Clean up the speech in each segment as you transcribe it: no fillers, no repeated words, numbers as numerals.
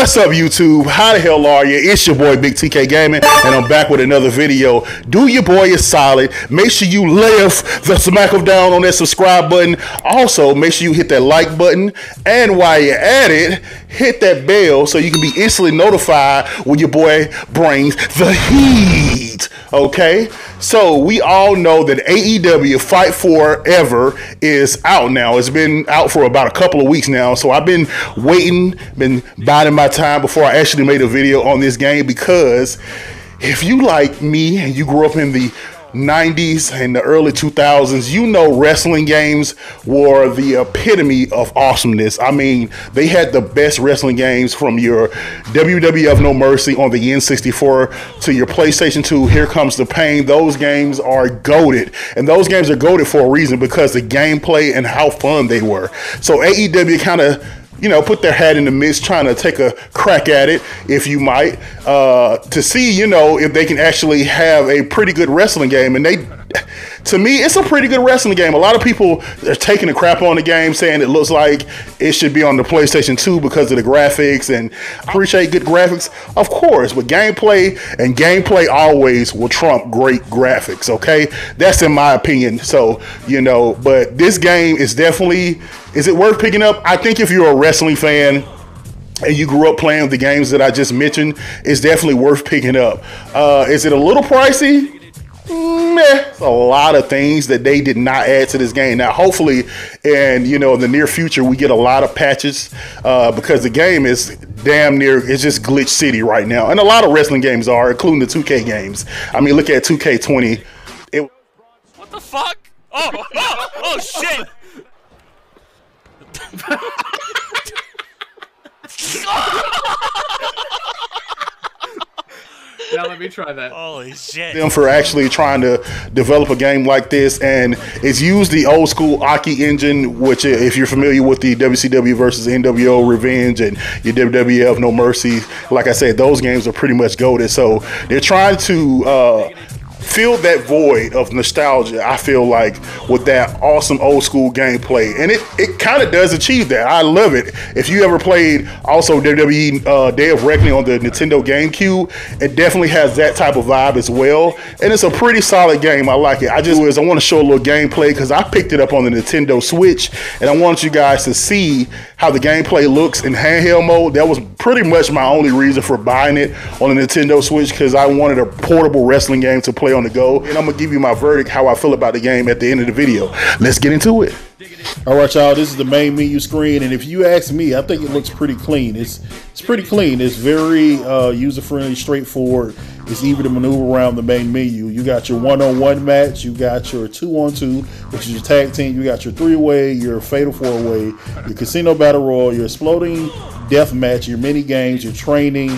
What's up, YouTube? How the hell are you? It's your boy Big TK Gaming, and I'm back with another video. Do your boy is solid. Make sure you lift the smack of down on that subscribe button. Also, make sure you hit that like button, and while you're at it, hit that bell so you can be instantly notified when your boy brings the heat. Okay? So we all know that AEW Fight Forever is out now. It's been out for about a couple of weeks now. So I've been waiting, been biding my time before I actually made a video on this game, because if you like me and you grew up in the 90s and the early 2000s, you know wrestling games were the epitome of awesomeness. I mean, they had the best wrestling games, from your WWF No Mercy on the N64 to your PlayStation 2 Here Comes the Pain. Those games are goated, and those games are goated for a reason, because the gameplay and how fun they were. So AEW kind of, you know, put their hat in the mix, trying to take a crack at it, if you might, to see, you know, if they can actually have a pretty good wrestling game. And they, to me, it's a pretty good wrestling game. A lot of people are taking the crap on the game, saying it looks like it should be on the PlayStation 2 because of the graphics, and I appreciate good graphics, of course, but gameplay always will trump great graphics, okay? That's in my opinion. So, you know, but this game is definitely, is it worth picking up? I think if you're a wrestling fan and you grew up playing the games that I just mentioned, it's definitely worth picking up. Is it a little pricey? Meh. A lot of things that they did not add to this game. Now, hopefully, and you know, in the near future, we get a lot of patches, because the game is damn near, it's just glitch city right now, and a lot of wrestling games are, including the 2K games. I mean, look at 2K20. What the fuck? Oh shit! Now let me try that. Holy shit. Them for actually trying to develop a game like this, and it's used the old school Aki engine, which, if you're familiar with the WCW versus NWO Revenge and your WWF No Mercy, like I said, those games are pretty much goated. So they're trying to fill that void of nostalgia, I feel like, with that awesome old school gameplay, and it kind of does achieve that. I love it. If you ever played also WWE Day of Reckoning on the Nintendo GameCube, it definitely has that type of vibe as well, and it's a pretty solid game. I like it. I want to show a little gameplay, because I picked it up on the Nintendo Switch, and I want you guys to see how the gameplay looks in handheld mode. That was pretty much my only reason for buying it on the Nintendo Switch, because I wanted a portable wrestling game to play on the go. And I'm gonna give you my verdict, how I feel about the game, at the end of the video. Let's get into it. All right, y'all, this is the main menu screen, and if you ask me, I think it looks pretty clean. It's pretty clean. It's very user-friendly, straightforward. It's easy to maneuver around the main menu. You got your one-on-one match, you got your two-on-two, which is your tag team, you got your three-way, your fatal four-way, your casino battle royal, your exploding death match, your mini games, your training.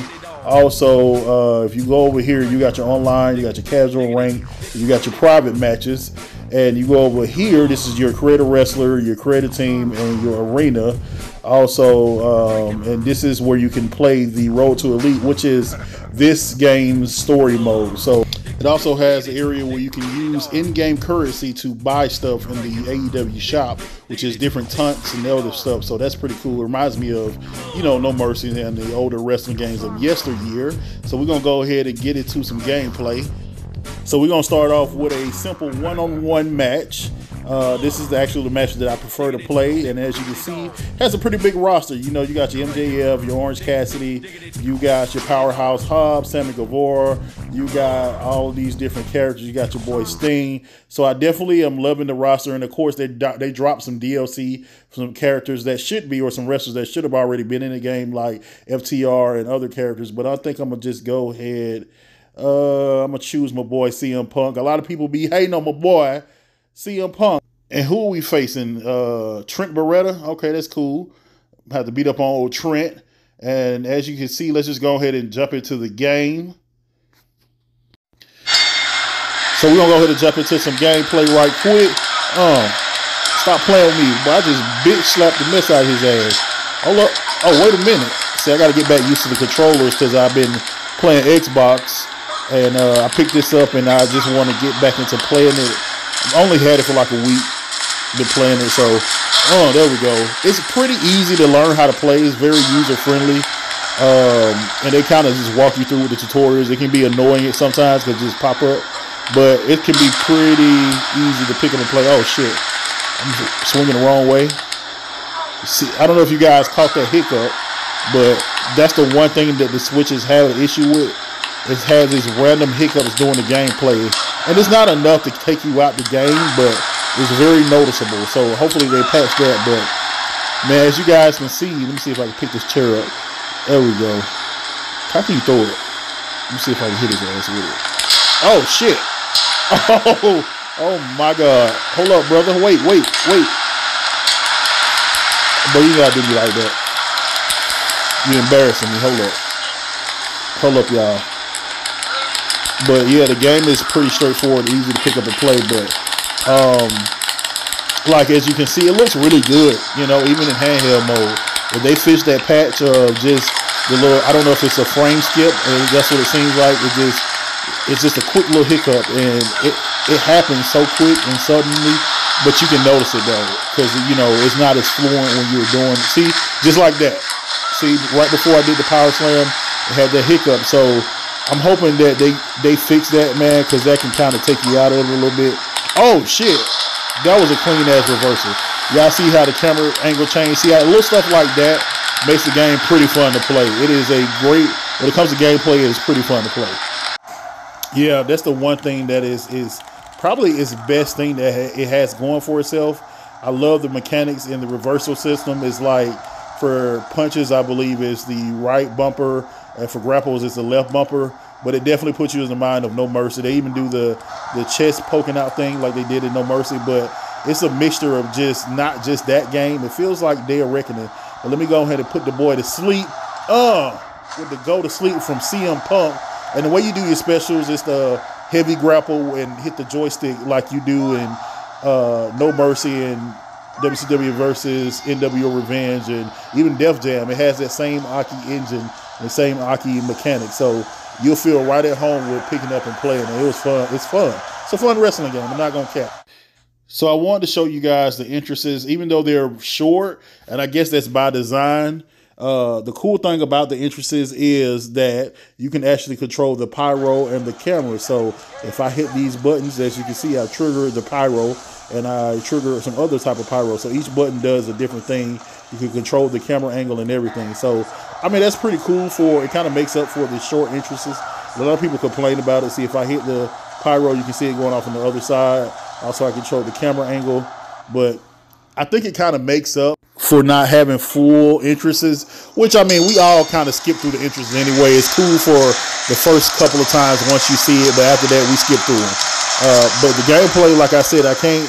Also, if you go over here, you got your online, you got your casual rank, you got your private matches, and you go over here, this is your creator wrestler, your creator team, and your arena. Also, and this is where you can play the Road to Elite, which is this game's story mode. So it also has an area where you can use in-game currency to buy stuff in the AEW shop, which is different taunts and other stuff. So that's pretty cool. It reminds me of, you know, No Mercy and the older wrestling games of yesteryear. So we're going to go ahead and get into some gameplay. So we're going to start off with a simple one-on-one match. This is actually the match that I prefer to play, and as you can see, it has a pretty big roster. You know, you got your MJF, your Orange Cassidy, you got your Powerhouse Hobbs, Sammy Guevara, you got all of these different characters. You got your boy Sting. So I definitely am loving the roster, and of course they dropped some DLC for some characters that should be, or some wrestlers that should have already been in the game, like FTR and other characters. But I think I'm gonna just go ahead. I'm gonna choose my boy CM Punk. A lot of people be hating on my boy CM Punk. And who are we facing? Trent Beretta. Okay, that's cool. Have to beat up on old Trent. And as you can see, let's just go ahead and jump into the game. So we're gonna go ahead and jump into some gameplay right quick. Stop playing with me, but I just bitch slapped the mess out of his ass. Hold up. Oh, wait a minute. See, I gotta get back used to the controllers, because I've been playing Xbox, and I picked this up, and I just want to get back into playing it. I only had it for like a week, been playing it, so there we go. It's pretty easy to learn how to play. It's very user friendly. And they kind of just walk you through with the tutorials. It can be annoying sometimes because it just pop up, but it can be pretty easy to pick up and play. Oh shit, I'm swinging the wrong way. See, I don't know if you guys caught that hiccup, but that's the one thing that the Switches have an issue with. It has these random hiccups during the gameplay, and it's not enough to take you out the game, but it's very noticeable. So hopefully they patch that. But man, as you guys can see, let me see if I can pick this chair up. There we go. How can you throw it? Let me see if I can hit his ass with it. Oh shit! Oh my God! Hold up, brother. Wait. But you gotta do me like that. You're embarrassing me. Hold up, y'all. But yeah, the game is pretty straightforward, easy to pick up and play. But like as you can see, it looks really good. You know, even in handheld mode. If they fix that patch of just the little, I don't know if it's a frame skip, and that's what it seems like. It's just a quick little hiccup, and it happens so quick and suddenly. But you can notice it though, because you know it's not as fluent when you're doing. See, just like that. See, right before I did the power slam, it had that hiccup. So I'm hoping that they fix that, man, because that can kind of take you out of it a little bit. Oh shit, that was a clean ass reversal. Y'all see how the camera angle changed? See how little stuff like that makes the game pretty fun to play. It is a great, when it comes to gameplay, it's pretty fun to play. Yeah, that's the one thing that is probably its best thing that it has going for itself. I love the mechanics in the reversal system. It's like for punches, I believe is the right bumper, and for grapples, it's the left bumper. But it definitely puts you in the mind of No Mercy. They even do the chest poking out thing like they did in No Mercy. But it's a mixture of just not just that game. It feels like Day of Reckoning. But let me go ahead and put the boy to sleep. With the go to sleep from CM Punk. And the way you do your specials is the heavy grapple and hit the joystick like you do in No Mercy and WCW versus NWO Revenge and even Def Jam. It has that same Aki engine and the same Aki mechanic. So you'll feel right at home with picking up and playing. And it was fun. It's fun. It's a fun wrestling game. I'm not going to cap. So I wanted to show you guys the entrances, even though they're short, and I guess that's by design. The cool thing about the entrances is that you can actually control the pyro and the camera. So if I hit these buttons, as you can see, I trigger the pyro and I trigger some other type of pyro. So each button does a different thing. You can control the camera angle and everything. So, I mean, that's pretty cool it kind of makes up for the short entrances. A lot of people complain about it. See, if I hit the pyro, you can see it going off on the other side. Also, I control the camera angle, but I think it kind of makes up for not having full entrances, which, I mean, we all kind of skip through the entrances anyway. It's cool for the first couple of times once you see it, but after that, we skip through them. But the gameplay, like I said, I can't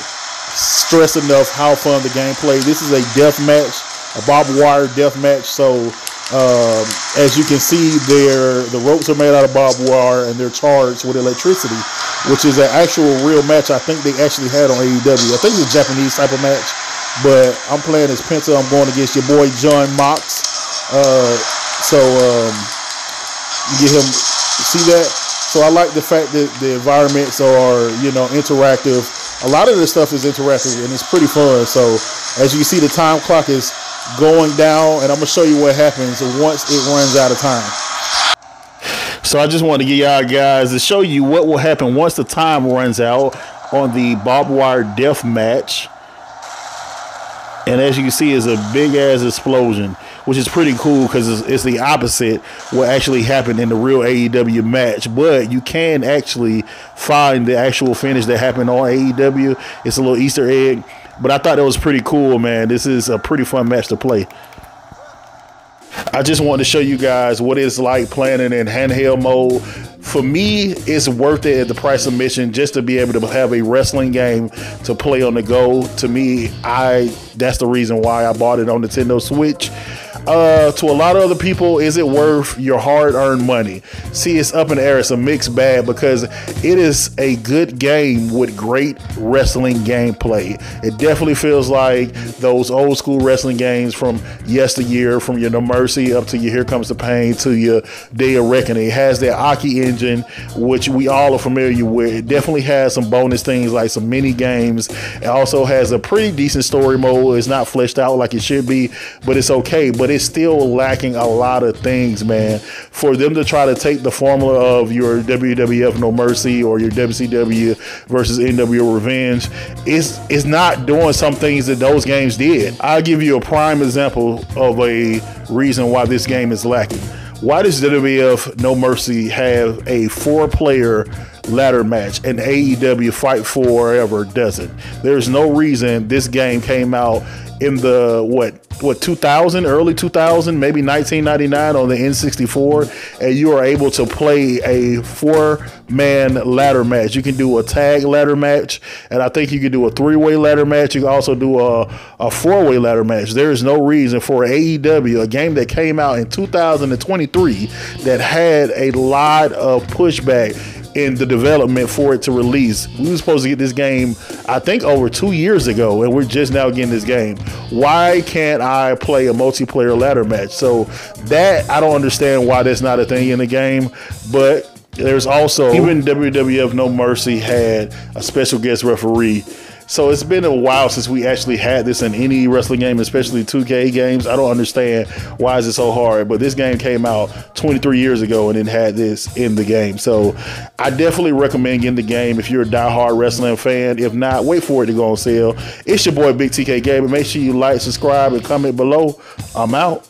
stress enough how fun the gameplay. This is a death match, a barbed wire death match. So, as you can see, the ropes are made out of barbed wire and they're charged with electricity, which is an actual real match I think they actually had on AEW. I think it's a Japanese type of match. But I'm playing as Penta. I'm going against your boy John Mox. You get him. See that? So I like the fact that the environments are, you know, interactive. A lot of this stuff is interactive and it's pretty fun. So as you can see, the time clock is going down, and I'm gonna show you what happens once it runs out of time. So I just want to give y'all guys to show you what will happen once the time runs out on the barbed wire death match. And as you can see, it's a big ass explosion, which is pretty cool because it's the opposite what actually happened in the real AEW match. But you can actually find the actual finish that happened on AEW. It's a little Easter egg, but I thought that was pretty cool, man. This is a pretty fun match to play. I just wanted to show you guys what it's like playing it in handheld mode. For me, it's worth it at the price of admission just to be able to have a wrestling game to play on the go. To me, that's the reason why I bought it on Nintendo Switch. To a lot of other people, is it worth your hard-earned money? See, it's up in the air. It's a mixed bag because it is a good game with great wrestling gameplay. It definitely feels like those old school wrestling games from yesteryear, from your No Mercy up to your Here Comes the Pain to your Day of Reckoning. It has that Aki engine, which we all are familiar with. It definitely has some bonus things like some mini games. It also has a pretty decent story mode. It's not fleshed out like it should be, but it's okay. But but it's still lacking a lot of things, man. For them to try to take the formula of your WWF No Mercy or your WCW versus NWO Revenge is not doing some things that those games did. I'll give you a prime example of a reason why this game is lacking. Why does WWF No Mercy have a 4-player ladder match and AEW Fight Forever doesn't? There's no reason this game came out in the what 2000, early 2000, maybe 1999 on the N64, and you are able to play a 4-man ladder match. You can do a tag ladder match, and I think you can do a 3-way ladder match. You can also do a 4-way ladder match. There is no reason for AEW, a game that came out in 2023 that had a lot of pushback in the development for it to release. We were supposed to get this game, I think, over 2 years ago, and we're just now getting this game. Why can't I play a multiplayer ladder match? So that, I don't understand why that's not a thing in the game. But there's also, even WWF No Mercy had a special guest referee. So it's been a while since we actually had this in any wrestling game, especially 2K games. I don't understand why is it so hard, but this game came out 23 years ago and it had this in the game. So I definitely recommend getting the game if you're a diehard wrestling fan. If not, wait for it to go on sale. It's your boy Big TK Gaming. Make sure you like, subscribe, and comment below. I'm out.